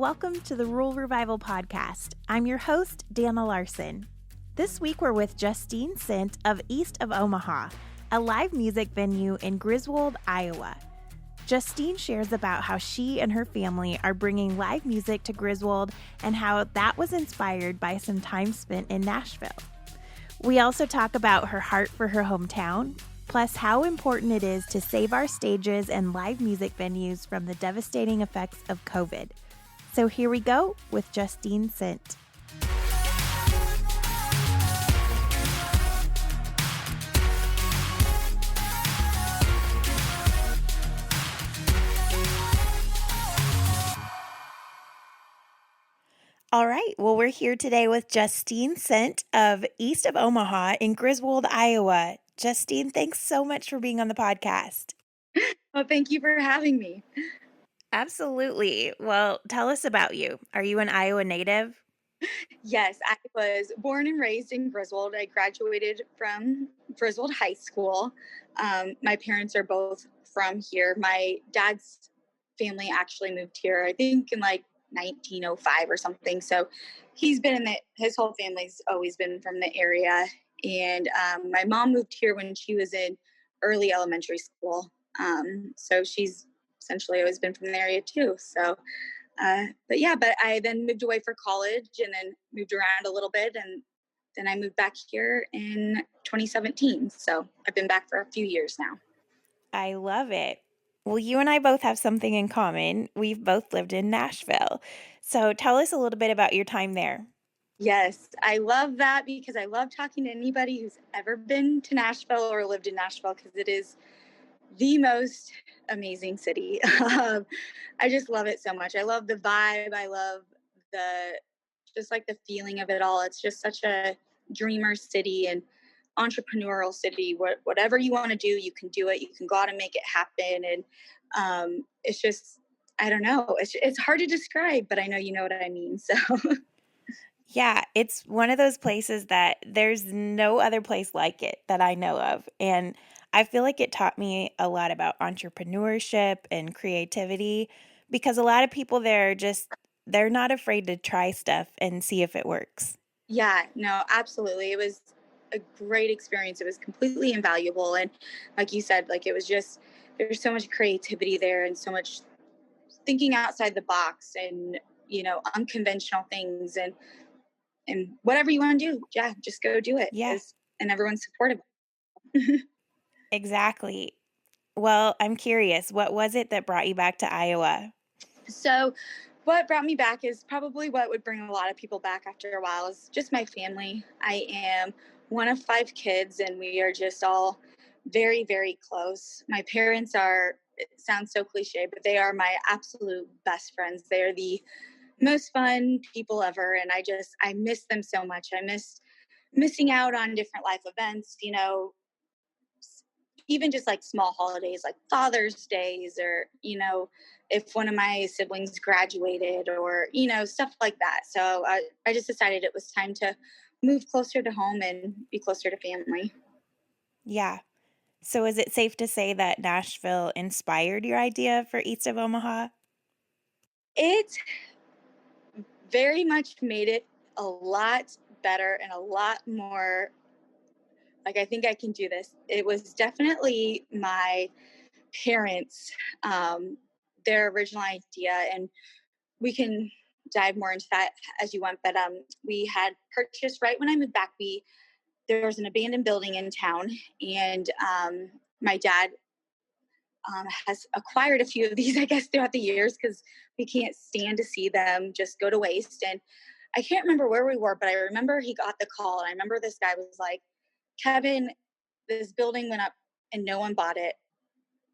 Welcome to the Rural Revival Podcast. I'm your host, Dana Larson. This week we're with Justine Sindt of East of Omaha, a live music venue in Griswold, Iowa. Justine shares about how she and her family are bringing live music to Griswold and how that was inspired by some time spent in Nashville. We also talk about her heart for her hometown, plus how important it is to save our stages and live music venues from the devastating effects of COVID. So here we go with Justine Sindt. All right, well, we're here today with Justine Sindt of East of Omaha in Griswold, Iowa. Justine, thanks so much for being on the podcast. Well, thank you for having me. Absolutely. Well, tell us about you. Are you an Iowa native? Yes, I was born and raised in Griswold. I graduated from Griswold High School. My parents are both from here. My dad's family actually moved here, I think, in like 1905 or something. So he's been his whole family's always been from the area. And my mom moved here when she was in early elementary school. So she's essentially always been from the area too. So but I then moved away for college and then moved around a little bit. And then I moved back here in 2017. So I've been back for a few years now. I love it. Well, you and I both have something in common. We've both lived in Nashville. So tell us a little bit about your time there. Yes, I love that because I love talking to anybody who's ever been to Nashville or lived in Nashville because it is the most amazing city. I just love it so much. I love the vibe. I love the just like the feeling of it all. It's just such a dreamer city and entrepreneurial city. Whatever you want to do, you can do it. You can go out and make it happen. And it's just, I don't know. It's hard to describe, but I know you know what I mean. So Yeah, it's one of those places that there's no other place like it that I know of. And I feel like it taught me a lot about entrepreneurship and creativity because a lot of people there they're not afraid to try stuff and see if it works. yeah, no, absolutely. It was a great experience. It was completely invaluable. And like you said, like it was just, there's so much creativity there and so much thinking outside the box and, unconventional things and whatever you want to do. Yeah, just go do it. Yeah, And everyone's supportive. exactly. Well, I'm curious, what was it that brought you back to Iowa? So what brought me back is probably what would bring a lot of people back after a while is just my family. I am one of 5 kids and we are just all very, very close. My parents are, it sounds so cliche, but they are my absolute best friends. They are the most fun people ever. And I miss them so much. I miss missing out on different life events, even just like small holidays like Father's Days or, if one of my siblings graduated or, stuff like that. So I just decided it was time to move closer to home and be closer to family. Yeah. So is it safe to say that Nashville inspired your idea for East of Omaha? It very much made it a lot better and a lot more like, I think I can do this. It was definitely my parents, their original idea, and we can dive more into that as you want. But we had purchased right when I moved back. There was an abandoned building in town, and my dad has acquired a few of these, I guess, throughout the years because we can't stand to see them just go to waste. And I can't remember where we were, but I remember he got the call, and I remember this guy was like, "Kevin, this building went up and no one bought it.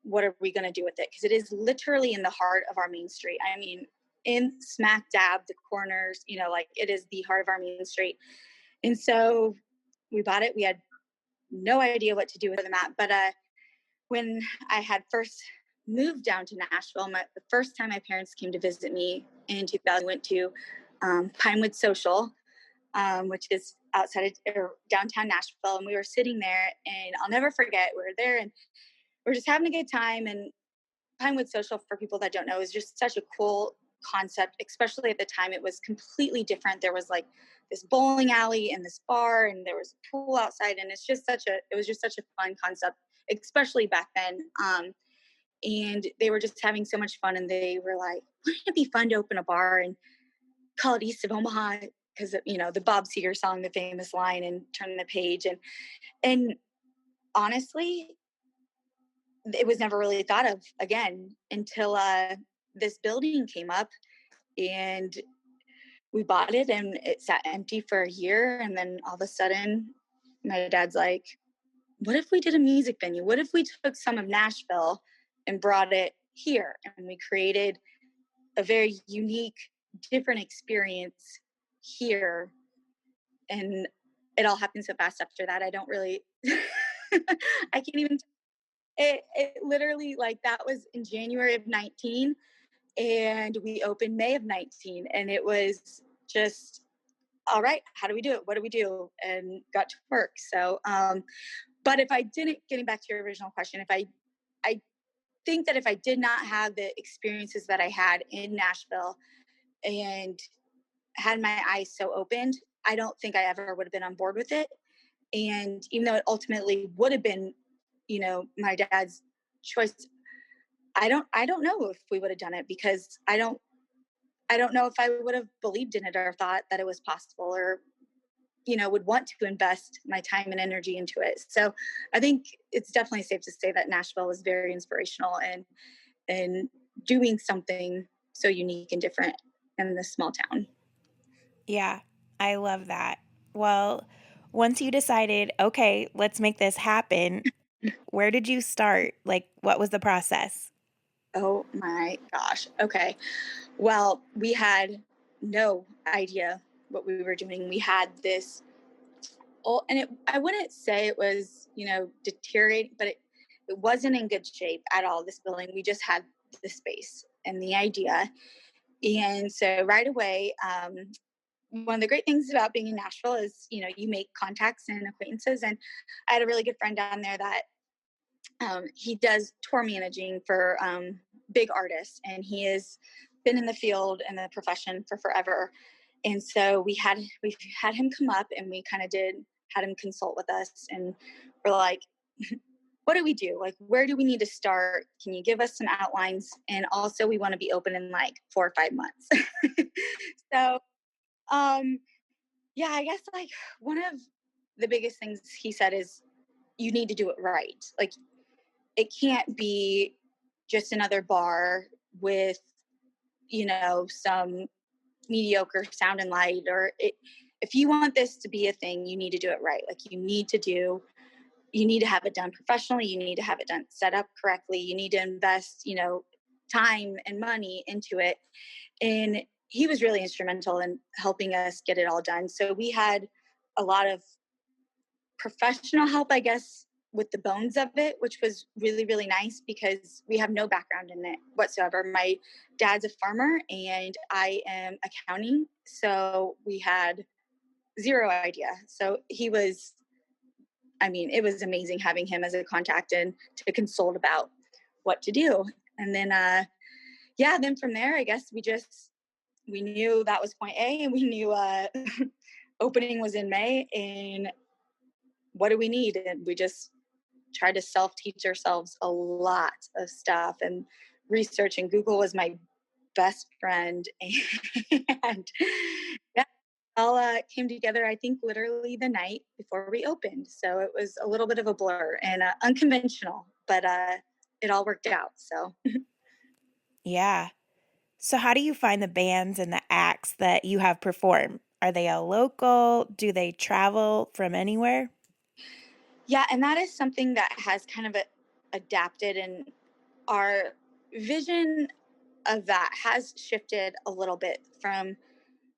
What are we going to do with it?" Because it is literally in the heart of our main street. I mean, in smack dab the corners, like it is the heart of our main street. And so we bought it. We had no idea what to do with the map. But when I had first moved down to Nashville, the first time my parents came to visit me in 2000, I went to Pinewood Social, which is outside of downtown Nashville. And we were sitting there, and I'll never forget, we were there and we're just having a good time. And Pinewood Social, for people that don't know, is just such a cool concept, especially at the time. It was completely different. There was like this bowling alley and this bar, and there was a pool outside, and it was just such a fun concept, especially back then. And they were just having so much fun, and they were like, wouldn't it be fun to open a bar and call it East of Omaha? Because, the Bob Seger song, the famous line, and turn the page. And honestly, it was never really thought of again until this building came up, and we bought it, and it sat empty for a year. And then all of a sudden, my dad's like, what if we did a music venue? What if we took some of Nashville and brought it here? And we created a very unique, different experience here. And it all happened so fast after that. I don't really, I can't even, it literally, like, that was in January of 19, and we opened May of 19, and it was just, all right, how do we do it? What do we do? And got to work. So, but if I didn't, getting back to your original question, I think that if I did not have the experiences that I had in Nashville and had my eyes so opened, I don't think I ever would have been on board with it. And even though it ultimately would have been, my dad's choice, I don't know if we would have done it, because I don't know if I would have believed in it or thought that it was possible, or would want to invest my time and energy into it. So I think it's definitely safe to say that Nashville was very inspirational and doing something so unique and different in this small town. Yeah, I love that. Well, once you decided, okay, let's make this happen, where did you start? Like, what was the process? Oh my gosh. Okay. Well, we had no idea what we were doing. We had this, and I wouldn't say it was, deteriorating, but it wasn't in good shape at all, this building. We just had the space and the idea. And so right away, one of the great things about being in Nashville is, you make contacts and acquaintances. And I had a really good friend down there that he does tour managing for big artists, and he has been in the field and the profession for forever. And so we had him come up, and we kind of had him consult with us, and we're like, what do we do? Like, where do we need to start? Can you give us some outlines? And also, we want to be open in like 4 or 5 months. So, yeah, I guess like one of the biggest things he said is, you need to do it right. Like, it can't be just another bar with, some mediocre sound and light, if you want this to be a thing, you need to do it right. Like, you need to have it done professionally. You need to have it done, set up correctly. You need to invest, time and money into it. And he was really instrumental in helping us get it all done. So we had a lot of professional help, I guess, with the bones of it, which was really, really nice, because we have no background in it whatsoever. My dad's a farmer and I am accounting. So we had zero idea. So it was amazing having him as a contact and to consult about what to do. And then, then from there, I guess we knew that was point A, and we knew opening was in May, and what do we need? And we just tried to self-teach ourselves a lot of stuff and research, and Google was my best friend. And yeah, all came together, I think, literally the night before we opened. So it was a little bit of a blur and unconventional, but it all worked out. So Yeah. So, how do you find the bands and the acts that you have perform? Are they all local? Do they travel from anywhere? yeah, and that is something that has kind of adapted, and our vision of that has shifted a little bit from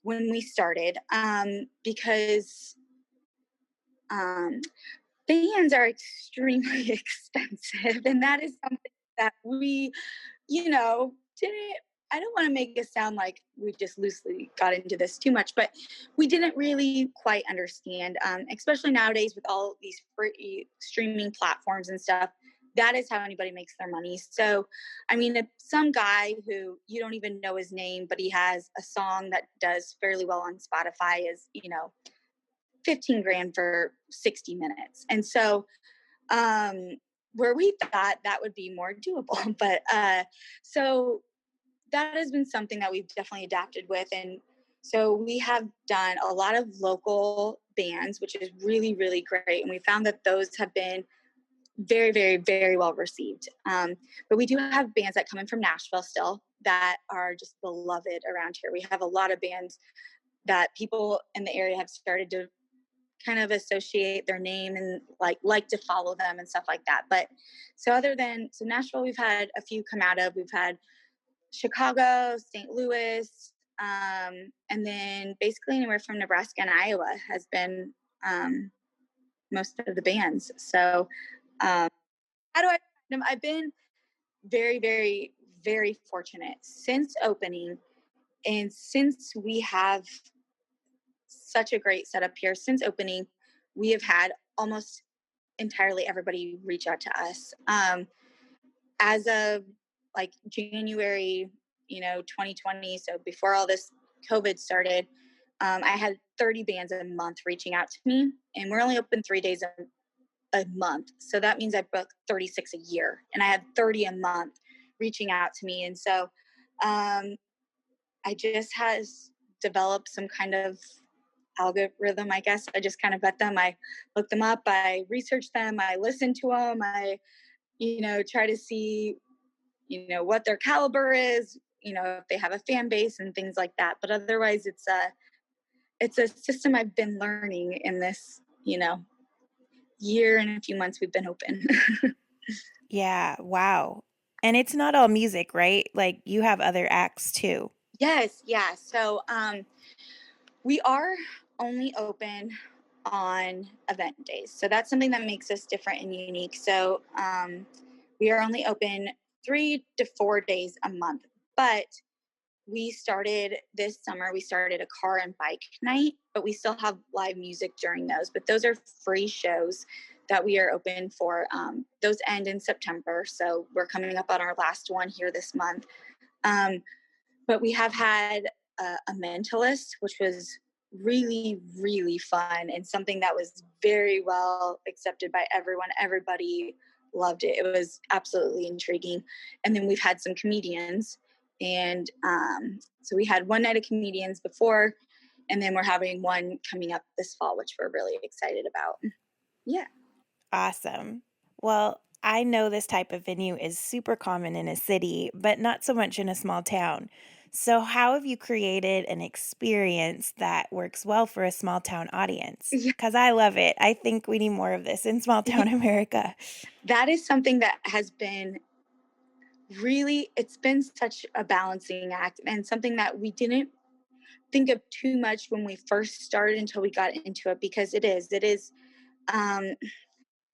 when we started, because um, bands are extremely expensive, and that is something that we, didn't. I don't want to make it sound like we just loosely got into this too much, but we didn't really quite understand, especially nowadays with all these free streaming platforms and stuff. that is how anybody makes their money. So, I mean, if some guy who you don't even know his name, but he has a song that does fairly well on Spotify is, 15 grand for 60 minutes. And so, where we thought that would be more doable, but, so that has been something that we've definitely adapted with. And so we have done a lot of local bands, which is really, really great. And we found that those have been very, very, very well received. But we do have bands that come in from Nashville still that are just beloved around here. We have a lot of bands that people in the area have started to kind of associate their name and like to follow them and stuff like that. But so Nashville, we've had a few come out of. We've had Chicago, St. Louis, and then basically anywhere from Nebraska and Iowa has been most of the bands. So how do I find them? I've been very, very, very fortunate since opening, and since we have such a great setup here, since opening, we have had almost entirely everybody reach out to us. As of like January, 2020, so before all this COVID started, I had 30 bands a month reaching out to me, and we're only open 3 days a month. So that means I book 36 a year, and I had 30 a month reaching out to me. And so I just has developed some kind of algorithm, I guess. I just kind of vet them. I look them up. I research them. I listen to them. I, try to see, what their caliber is, if they have a fan base and things like that. But otherwise it's a system I've been learning in this, year and a few months we've been open. Yeah, wow. And it's not all music, right? Like you have other acts too. Yes, yeah. So we are only open on event days. So that's something that makes us different and unique. So we are only open 3 to 4 days a month. But this summer, we started a car and bike night, but we still have live music during those. But those are free shows that we are open for. Those end in September. So we're coming up on our last one here this month. But we have had a mentalist, which was really, really fun and something that was very well accepted by everyone. Everybody loved it. It was absolutely intriguing. And then we've had some comedians. And so we had one night of comedians before, and then we're having one coming up this fall, which we're really excited about. Yeah. Awesome. Well, I know this type of venue is super common in a city, but not so much in a small town. So, how have you created an experience that works well for a small town audience? Yeah. Because I love it. I think we need more of this in small town America. That is something that has been it's been such a balancing act, and something that we didn't think of too much when we first started until we got into it, because um,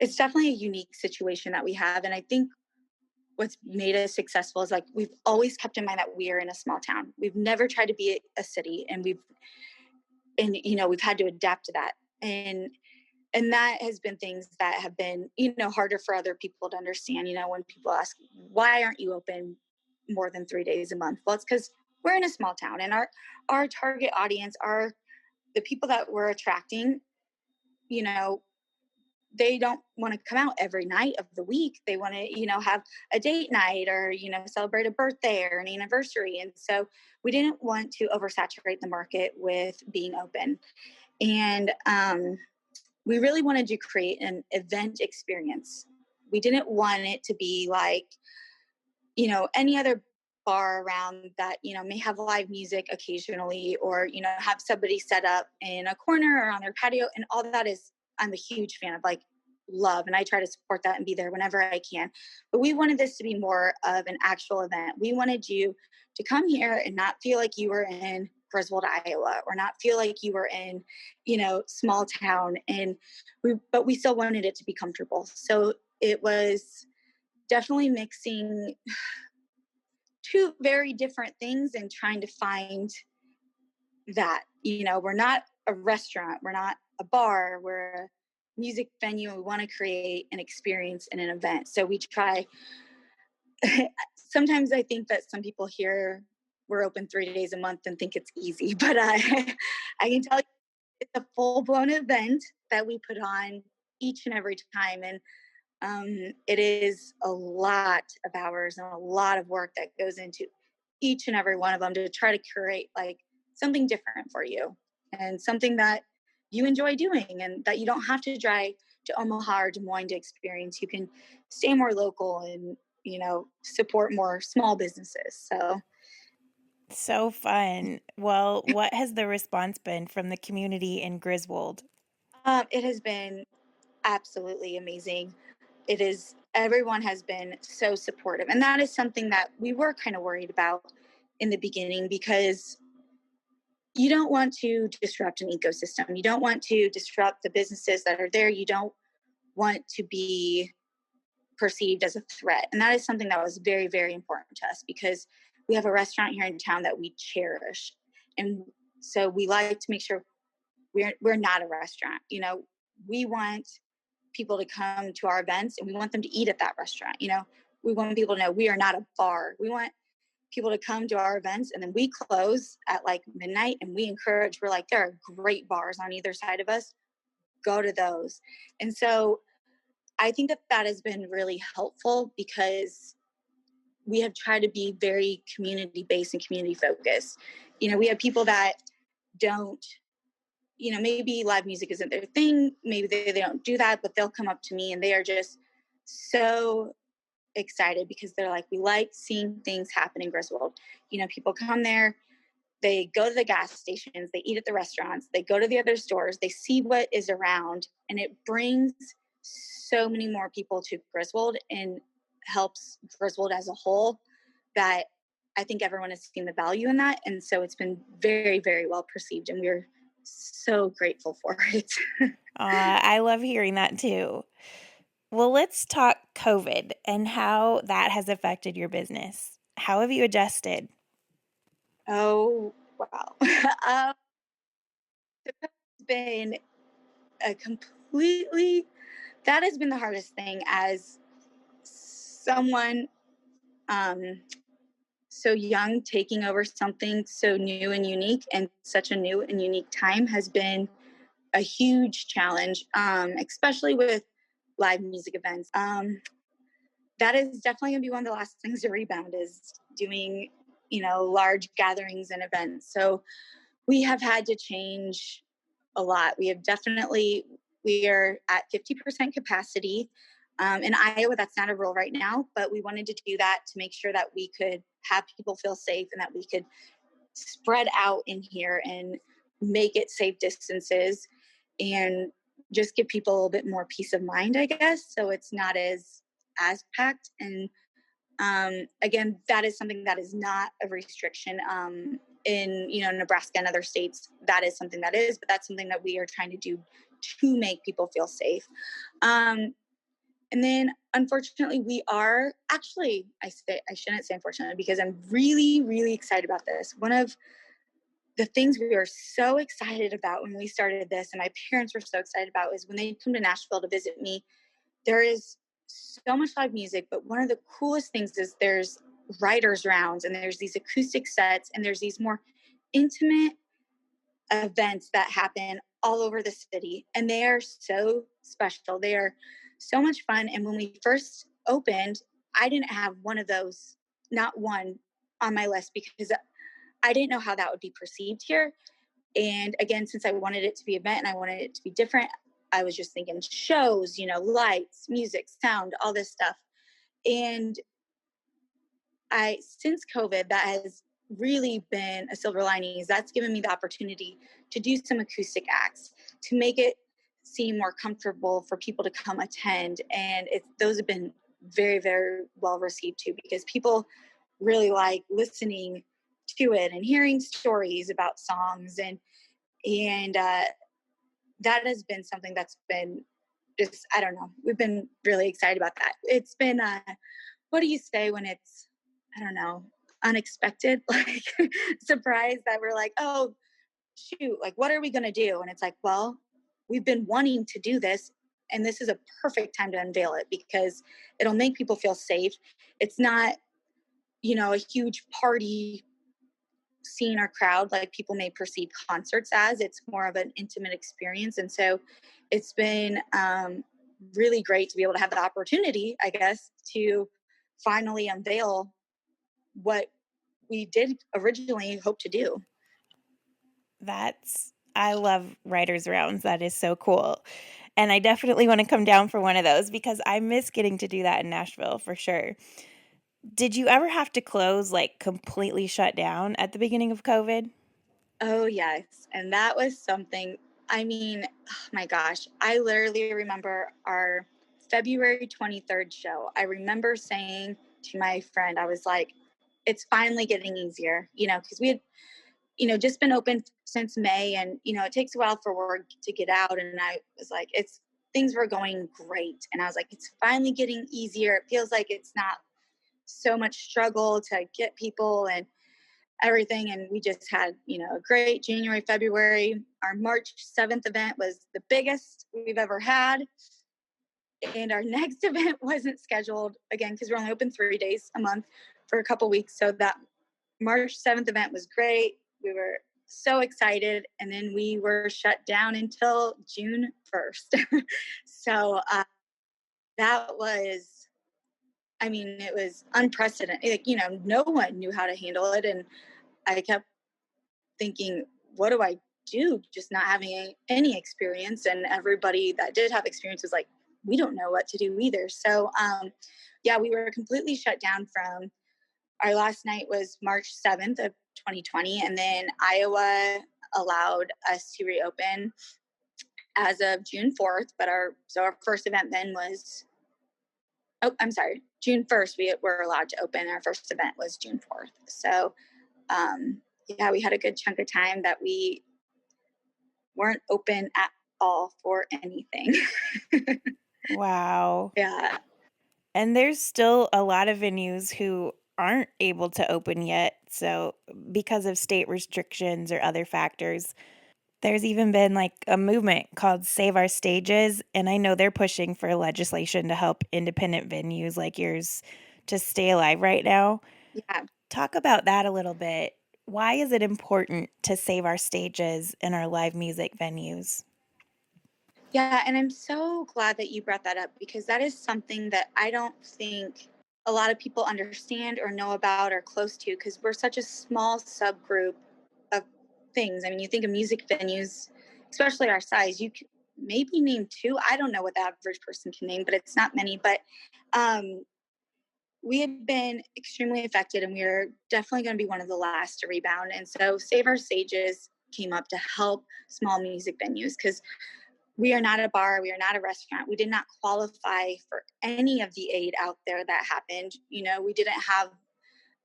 it's definitely a unique situation that we have. And I think what's made us successful is like, we've always kept in mind that we are in a small town. We've never tried to be a city, and we've had to adapt to that. And that has been things that have been, harder for other people to understand. When people ask, why aren't you open more than 3 days a month? Well, it's because we're in a small town, and our target audience are the people that we're attracting. You know, they don't want to come out every night of the week. They want to, have a date night, or, celebrate a birthday or an anniversary. And so we didn't want to oversaturate the market with being open. And we really wanted to create an event experience. We didn't want it to be like, any other bar around that, may have live music occasionally, or, have somebody set up in a corner or on their patio. And all that I'm a huge fan of, like, love. And I try to support that and be there whenever I can. But we wanted this to be more of an actual event. We wanted you to come here and not feel like you were in Griswold, Iowa, or not feel like you were in, small town. But we still wanted it to be comfortable. So it was definitely mixing two very different things and trying to find that, we're not a restaurant, we're not a bar, we're music venue and we want to create an experience and an event. So we try. Sometimes I think that some people hear we're open 3 days a month and think it's easy, but I can tell you it's a full blown event that we put on each and every time. And it is a lot of hours and a lot of work that goes into each and every one of them to try to curate like something different for you and something that you enjoy doing and that you don't have to drive to Omaha or Des Moines to experience. You can stay more local and, support more small businesses. So fun. Well, what has the response been from the community in Griswold? It has been absolutely amazing. Everyone has been so supportive. And that is something that we were kind of worried about in the beginning because you don't want to disrupt an ecosystem. You don't want to disrupt the businesses that are there. You don't want to be perceived as a threat. And that is something that was very, very important to us because we have a restaurant here in town that we cherish. And so we like to make sure we're not a restaurant. We want people to come to our events and we want them to eat at that restaurant. We want people to know we are not a bar. We want people to come to our events and then we close at like midnight and we're like, there are great bars on either side of us. Go to those. And so I think that has been really helpful because we have tried to be very community based and community focused. We have people that don't, maybe live music isn't their thing. Maybe they don't do that, but they'll come up to me and they are just so excited because they're like, we like seeing things happen in Griswold. People come there, they go to the gas stations, they eat at the restaurants, they go to the other stores, they see what is around, and it brings so many more people to Griswold and helps Griswold as a whole that I think everyone has seen the value in that. And so it's been very, very well perceived, and we're so grateful for it. I love hearing that too. Well, let's talk COVID and how that has affected your business. How have you adjusted? Oh, wow. It's been a completely, that has been the hardest thing as someone so young taking over something so new and unique and such a new and unique time has been a huge challenge, especially with live music events. That is definitely going to be one of the last things to rebound is doing, large gatherings and events. So we have had to change a lot. We are at 50% capacity. In Iowa, that's not a rule right now, but we wanted to do that to make sure that we could have people feel safe and that we could spread out in here and make it safe distances and just give people a little bit more peace of mind, I guess. So it's not as packed. And again, that is something that is not a restriction in Nebraska and other states. That is something that is, but that's something that we are trying to do to make people feel safe. And then unfortunately we are actually, I shouldn't say unfortunately because I'm really, really excited about this. One of the things we were so excited about when we started this and my parents were so excited about is when they come to Nashville to visit me, there is so much live music, but one of the coolest things is there's writers rounds and there's these acoustic sets and there's these more intimate events that happen all over the city, and they are so special. They are so much fun. And when we first opened, I didn't have one of those, not one, on my list because I didn't know how that would be perceived here. And again, since I wanted it to be an event and I wanted it to be different, I was just thinking shows, lights, music, sound, all this stuff. And since COVID, that has really been a silver lining is that's given me the opportunity to do some acoustic acts, to make it seem more comfortable for people to come attend. And those have been very, very well received too, because people really like listening to it and hearing stories about songs. And that has been something that's been just, I don't know, we've been really excited about that. It's been, what do you say when it's, I don't know, unexpected, like surprise that we're like, oh, shoot, like, what are we going to do? And it's like, well, we've been wanting to do this and this is a perfect time to unveil it because it'll make people feel safe. It's not, a huge party scene or crowd like people may perceive concerts as. It's more of an intimate experience. And so it's been really great to be able to have the opportunity, I guess, to finally unveil what we did originally hope to do. I love writers' rounds. That is so cool. And I definitely want to come down for one of those because I miss getting to do that in Nashville for sure. Did you ever have to close, like completely shut down at the beginning of COVID? Oh, yes. And that was something, I mean, oh my gosh, I literally remember our February 23rd show. I remember saying to my friend, I was like, it's finally getting easier, because we had, just been open since May, and, it takes a while for word to get out. And I was like, things were going great. And I was like, it's finally getting easier. It feels like it's not so much struggle to get people and everything. And we just had, a great January, February. Our March 7th event was the biggest we've ever had. And our next event wasn't scheduled again because we're only open 3 days a month for a couple weeks. So that March 7th event was great. We were so excited. And then we were shut down until June 1st. So that was, it was unprecedented. Like, no one knew how to handle it. And I kept thinking, what do I do? Just not having any experience. And everybody that did have experience was like, we don't know what to do either. So, we were completely shut down from our last night was March 7th of 2020. And then Iowa allowed us to reopen as of June 4th. But our first event then was, June 1st, we were allowed to open. Our first event was June 4th. So, we had a good chunk of time that we weren't open at all for anything. Wow. Yeah. And there's still a lot of venues who aren't able to open yet. So, because of state restrictions or other factors, there's even been like a movement called Save Our Stages. And I know they're pushing for legislation to help independent venues like yours to stay alive right now. Yeah. Talk about that a little bit. Why is it important to save our stages and our live music venues? Yeah. And I'm so glad that you brought that up because that is something that I don't think a lot of people understand or know about or close to because we're such a small subgroup of things. I mean, you think of music venues, especially our size, you could maybe name two. I don't know what the average person can name, but it's not many. But we have been extremely affected and we are definitely going to be one of the last to rebound. And so Save Our Stages came up to help small music venues because we are not a bar, we are not a restaurant. We did not qualify for any of the aid out there that happened. We didn't have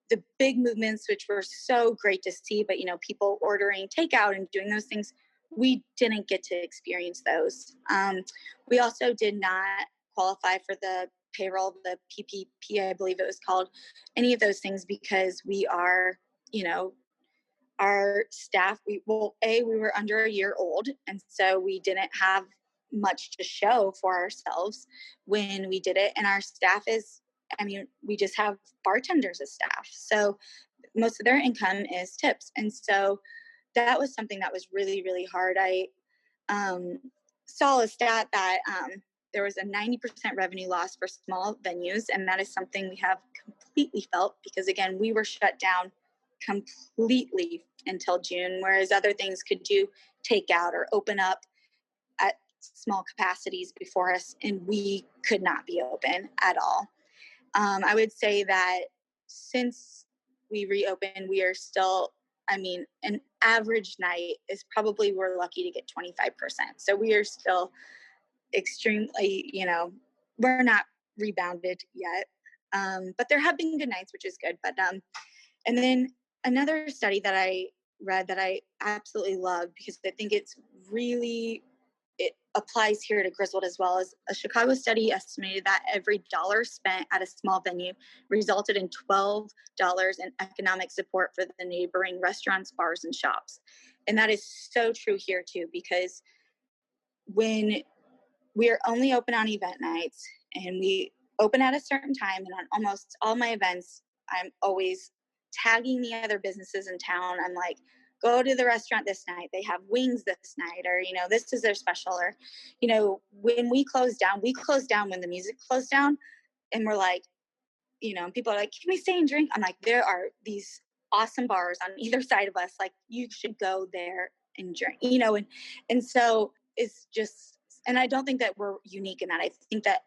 the big movements, which were so great to see, but people ordering takeout and doing those things, we didn't get to experience those. We also did not qualify for the payroll, the PPP, I believe it was called, any of those things because we are, our staff, we were under a year old. And so we didn't have much to show for ourselves when we did it. And our staff we just have bartenders as staff. So most of their income is tips. And so that was something that was really, really hard. I saw a stat that there was a 90% revenue loss for small venues. And that is something we have completely felt because, again, we were shut down completely until June, whereas other things could do takeout or open up at small capacities before us, and we could not be open at all. I would say that since we reopened, we are still, an average night is probably, we're lucky to get 25%. So we are still extremely, we're not rebounded yet. But there have been good nights, which is good. But, and then another study that I read that I absolutely loved because I think it applies here to Griswold as well, as a Chicago study estimated that every dollar spent at a small venue resulted in $12 in economic support for the neighboring restaurants, bars, and shops. And that is so true here too, because when we're only open on event nights, and we open at a certain time. And on almost all my events, I'm always tagging the other businesses in town. I'm like, go to the restaurant this night. They have wings this night, or, this is their special. Or, when we close down when the music closed down. And we're like, people are like, can we stay and drink? I'm like, there are these awesome bars on either side of us. Like, you should go there and drink, and so it's just, and I don't think that we're unique in that. I think that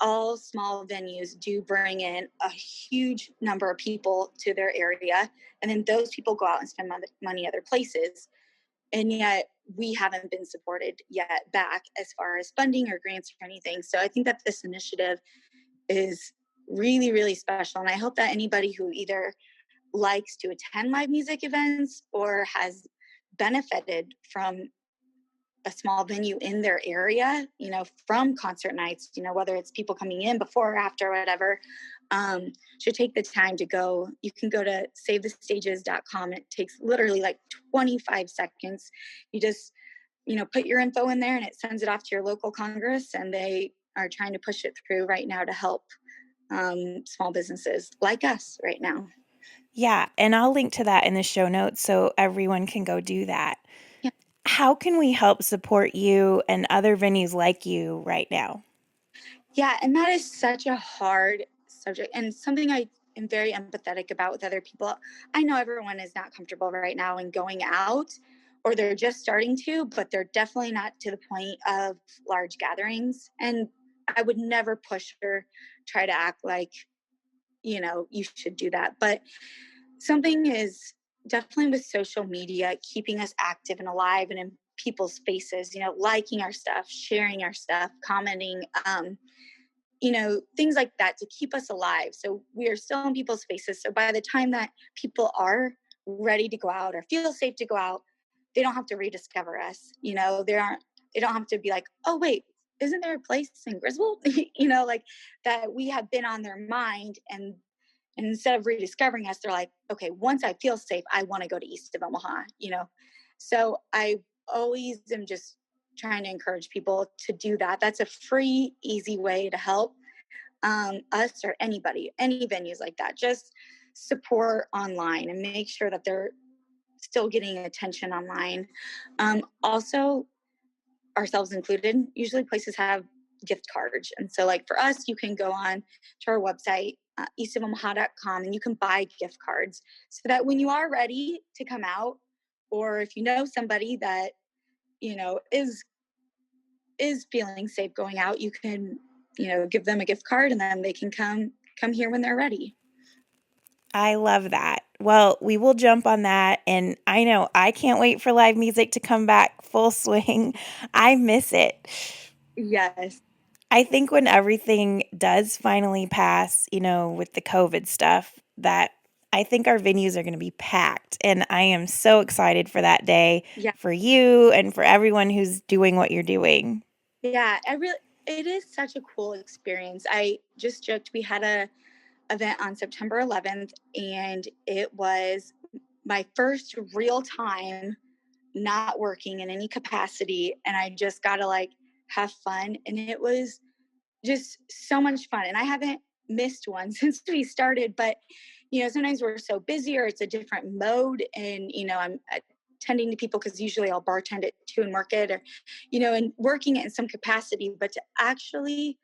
all small venues do bring in a huge number of people to their area. And then those people go out and spend money other places. And yet we haven't been supported yet back as far as funding or grants or anything. So I think that this initiative is really, really special. And I hope that anybody who either likes to attend live music events or has benefited from a small venue in their area, from concert nights, whether it's people coming in before or after or whatever, should take the time to go. You can go to savethestages.com. It takes literally like 25 seconds. You just, put your info in there and it sends it off to your local Congress, and they are trying to push it through right now to help small businesses like us right now. Yeah, and I'll link to that in the show notes so everyone can go do that. Yeah. How can we help support you and other venues like you right now? Yeah, and that is such a hard subject, and something I am very empathetic about with other people. I know everyone is not comfortable right now in going out, or they're just starting to, but they're definitely not to the point of large gatherings. And I would never push or try to act like, you should do that. But something is definitely with social media, keeping us active and alive and in people's faces, liking our stuff, sharing our stuff, commenting, things like that to keep us alive. So we are still in people's faces. So by the time that people are ready to go out or feel safe to go out, they don't have to rediscover us. They don't have to be like, oh, wait, isn't there a place in Griswold? Like that we have been on their mind. And instead of rediscovering us, they're like, okay, once I feel safe, I want to go to east of Omaha, So I always am just trying to encourage people to do that. That's a free, easy way to help us or anybody, any venues like that. Just support online and make sure that they're still getting attention online. Also, ourselves included, usually places have gift cards. And so like for us, you can go on to our website, eastofomaha.com, and you can buy gift cards so that when you are ready to come out, or if you know somebody that, is feeling safe going out, you can, give them a gift card and then they can come here when they're ready. I love that. Well, we will jump on that. And I know I can't wait for live music to come back full swing. I miss it. Yes. I think when everything does finally pass, with the COVID stuff, that I think our venues are going to be packed. And I am so excited for that day for you and for everyone who's doing what you're doing. Yeah, it is such a cool experience. I just joked, we had a event on September 11th, and it was my first real time not working in any capacity, and I just got to like have fun, and it was just so much fun. And I haven't missed one since we started, but sometimes we're so busy or it's a different mode, and I'm attending to people because usually I'll bartend it too and work it, or and working it in some capacity. But to actually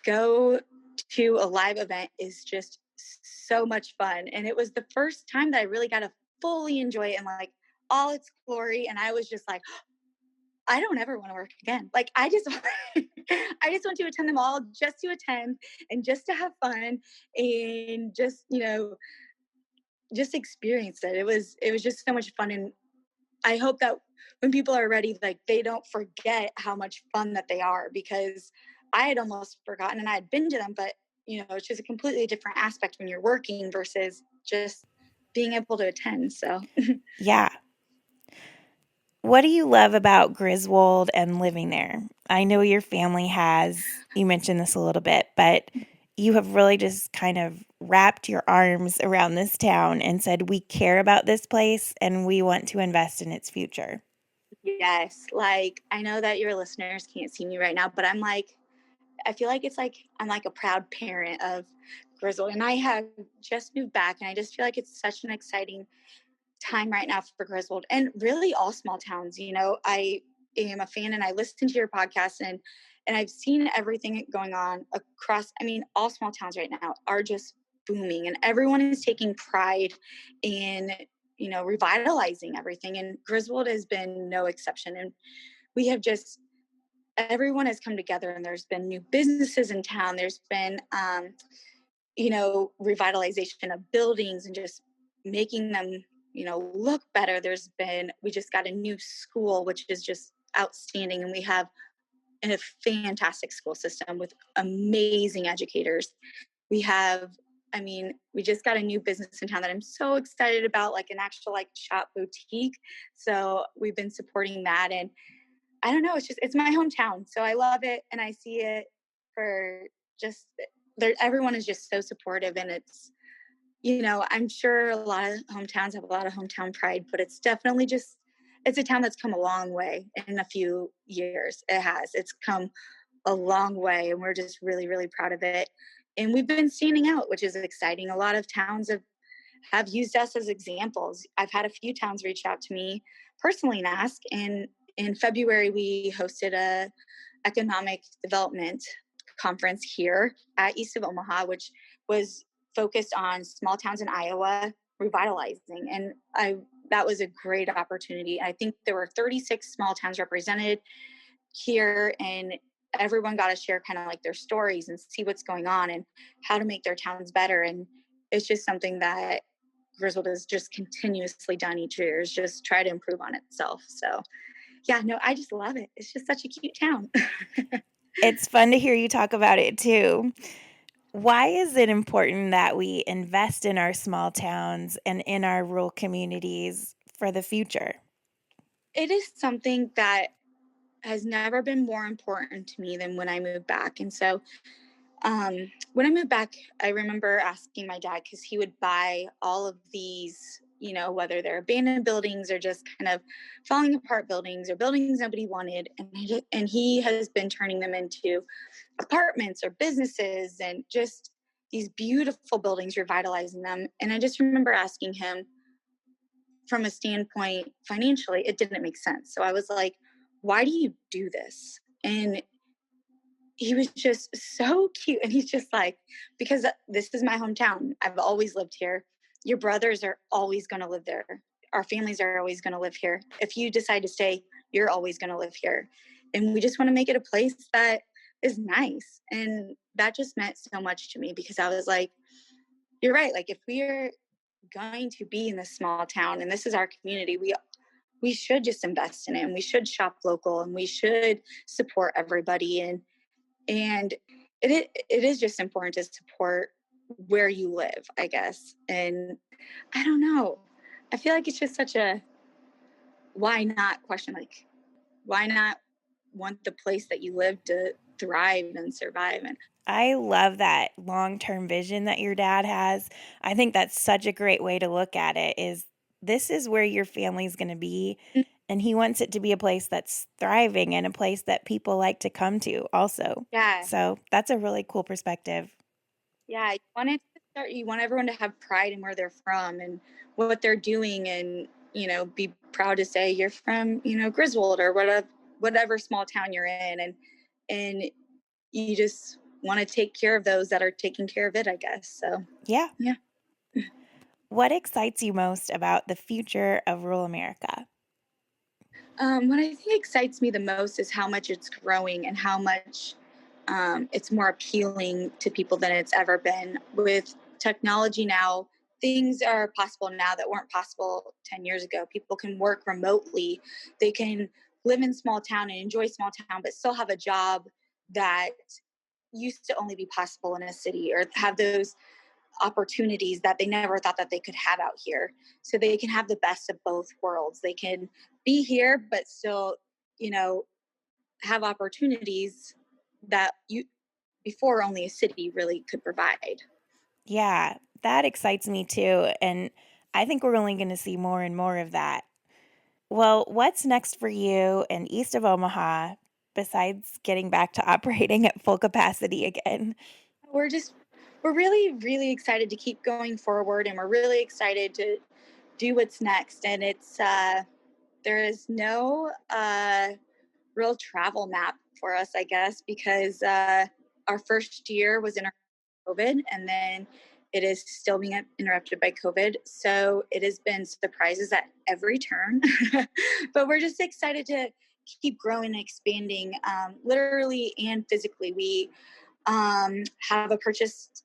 go to a live event is just so much fun. And it was the first time that I really got to fully enjoy it in like all its glory. And I was just like, I don't ever want to work again. Like I just I just want to attend them all just to attend and just to have fun and just, just experience it. It was just so much fun. And I hope that when people are ready, like they don't forget how much fun that they are, because I had almost forgotten, and I had been to them, but it's just a completely different aspect when you're working versus just being able to attend. So yeah. What do you love about Griswold and living there? I know your family has, you mentioned this a little bit, but you have really just kind of wrapped your arms around this town and said, we care about this place and we want to invest in its future. Yes, like, I know that your listeners can't see me right now, but I feel like it's like I'm like a proud parent of Griswold, and I have just moved back, and I just feel like it's such an exciting time right now for Griswold and really all small towns. I am a fan and I listen to your podcast, and I've seen everything going on across. I mean, all small towns right now are just booming, and everyone is taking pride in revitalizing everything. And Griswold has been no exception. And we have just everyone has come together, and there's been new businesses in town. There's been revitalization of buildings and just making them, look better. We just got a new school, which is just outstanding. And we have a fantastic school system with amazing educators. We have, we just got a new business in town that I'm so excited about, like an actual like shop boutique. So we've been supporting that. And I don't know, it's my hometown. So I love it. And I see it for just everyone is just so supportive. And I'm sure a lot of hometowns have a lot of hometown pride, but it's definitely it's a town that's come a long way in a few years. It's come a long way, and we're just really, really proud of it. And we've been standing out, which is exciting. A lot of towns have used us as examples. I've had a few towns reach out to me personally and ask. And in February, we hosted a economic development conference here at East of Omaha, which was focused on small towns in Iowa revitalizing. And that was a great opportunity. I think there were 36 small towns represented here, and everyone got to share kind of like their stories and see what's going on and how to make their towns better. And it's just something that Griswold has just continuously done each year, is just try to improve on itself. So yeah, no, I just love it. It's just such a cute town. It's fun to hear you talk about it too. Why is it important that we invest in our small towns and in our rural communities for the future? It is something that has never been more important to me than when I moved back. And so when I moved back, I remember asking my dad, because he would buy all of these, whether they're abandoned buildings or just kind of falling apart buildings or buildings nobody wanted. And he has been turning them into apartments or businesses and just these beautiful buildings, revitalizing them. And I just remember asking him, from a standpoint financially, it didn't make sense. So I was like, why do you do this? And he was just so cute. And he's just like, because this is my hometown. I've always lived here. Your brothers are always going to live there. Our families are always going to live here. If you decide to stay, you're always going to live here. And we just want to make it a place that is nice. And that just meant so much to me, because I was like, you're right. Like, if we're going to be in this small town and this is our community, we should just invest in it, and we should shop local, and we should support everybody. And it is just important to support where you live, I guess. And I don't know, I feel like it's just such a why not question. Like, why not want the place that you live to thrive and survive? And I love that long-term vision that your dad has. I think that's such a great way to look at it, is this is where your family's going to be, and he wants it to be a place that's thriving and a place that people like to come to also. yeah, So that's a really cool perspective. yeah, you want everyone to have pride in where they're from and what they're doing, and be proud to say you're from Griswold or whatever small town you're in. And you just want to take care of those that are taking care of it, I guess. So Yeah. yeah. What excites you most about the future of rural America? What I think excites me the most is how much it's growing, and how much it's more appealing to people than it's ever been. With technology now, things are possible now that weren't possible 10 years ago. People can work remotely. They can live in small town and enjoy small town, but still have a job that used to only be possible in a city, or have those opportunities that they never thought that they could have out here. So they can have the best of both worlds. They can be here, but still, you know, have opportunities that you before only a city really could provide. Yeah, that excites me too. And I think we're only going to see more and more of that. Well, what's next for you in East of Omaha besides getting back to operating at full capacity again? We're just, we're really, really excited to keep going forward, and we're really excited to do what's next. And there is no real travel map for us, I guess, because our first year was in COVID, and then it is still being interrupted by COVID. So it has been surprises at every turn. But we're just excited to keep growing and expanding, literally and physically. We purchased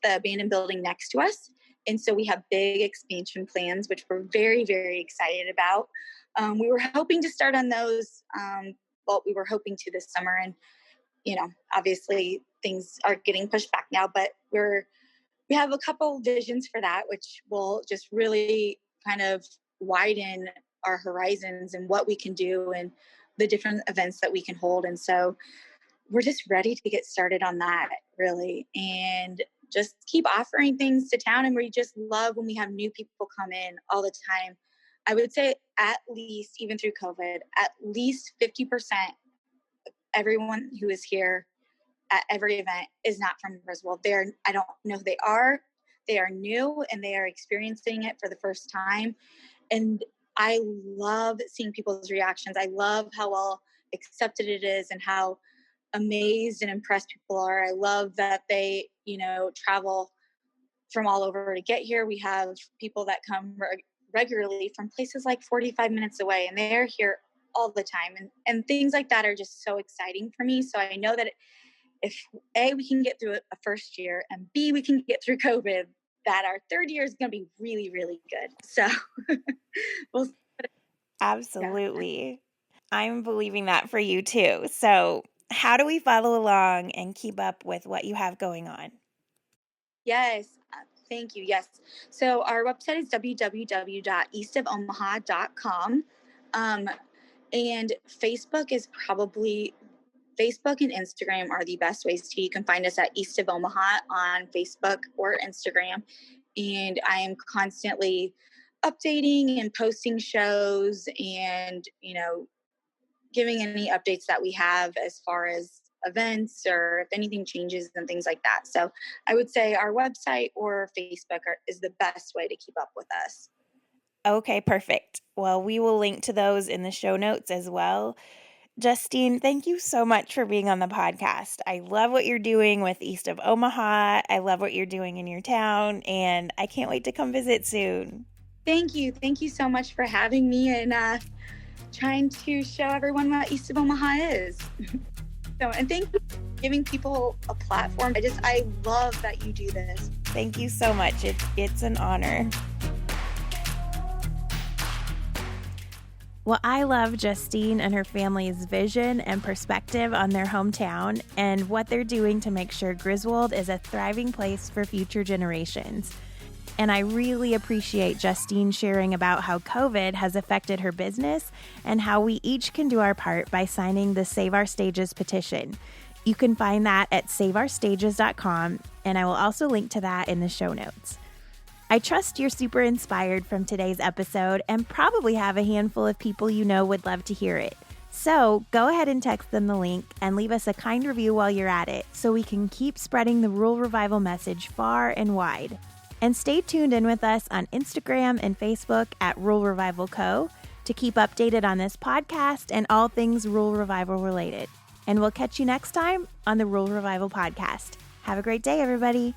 the abandoned building next to us. And so we have big expansion plans, which we're very, very excited about. We were hoping to start on those. We were hoping to this summer, and obviously things are getting pushed back now, but we have a couple visions for that, which will just really kind of widen our horizons and what we can do and the different events that we can hold. And so we're just ready to get started on that, really, and just keep offering things to town. And we just love when we have new people come in all the time. I would say at least, even through COVID, at least 50% everyone who is here at every event is not from Griswold. I don't know who they are. They are new and they are experiencing it for the first time. And I love seeing people's reactions. I love how well accepted it is and how amazed and impressed people are. I love that they, travel from all over to get here. We have people that come regularly from places like 45 minutes away, and they're here all the time. And things like that are just so exciting for me. So I know that if A, we can get through a first year, and B, we can get through COVID, that our third year is going to be really, really good. So we'll, yeah. Absolutely. I'm believing that for you too. So, how do we follow along and keep up with what you have going on? Yes. Thank you. Yes. So our website is www.eastofomaha.com. And Facebook and Instagram are the best ways to. You can find us at East of Omaha on Facebook or Instagram. And I am constantly updating and posting shows and, giving any updates that we have as far as events or if anything changes and things like that. So I would say our website or Facebook is the best way to keep up with us. Okay, perfect. Well, we will link to those in the show notes as well. Justine, thank you so much for being on the podcast. I love what you're doing with East of Omaha. I love what you're doing in your town, and I can't wait to come visit soon. Thank you. Thank you so much for having me and trying to show everyone what East of Omaha is. And thank you for giving people a platform. I love that you do this. Thank you so much. It's an honor. Well, I love Justine and her family's vision and perspective on their hometown and what they're doing to make sure Griswold is a thriving place for future generations. And I really appreciate Justine sharing about how COVID has affected her business and how we each can do our part by signing the Save Our Stages petition. You can find that at saveourstages.com, and I will also link to that in the show notes. I trust you're super inspired from today's episode and probably have a handful of people you know would love to hear it. So go ahead and text them the link and leave us a kind review while you're at it so we can keep spreading the Rural Revival message far and wide. And stay tuned in with us on Instagram and Facebook at Rural Revival Co. to keep updated on this podcast and all things Rural Revival related. And we'll catch you next time on the Rural Revival podcast. Have a great day, everybody.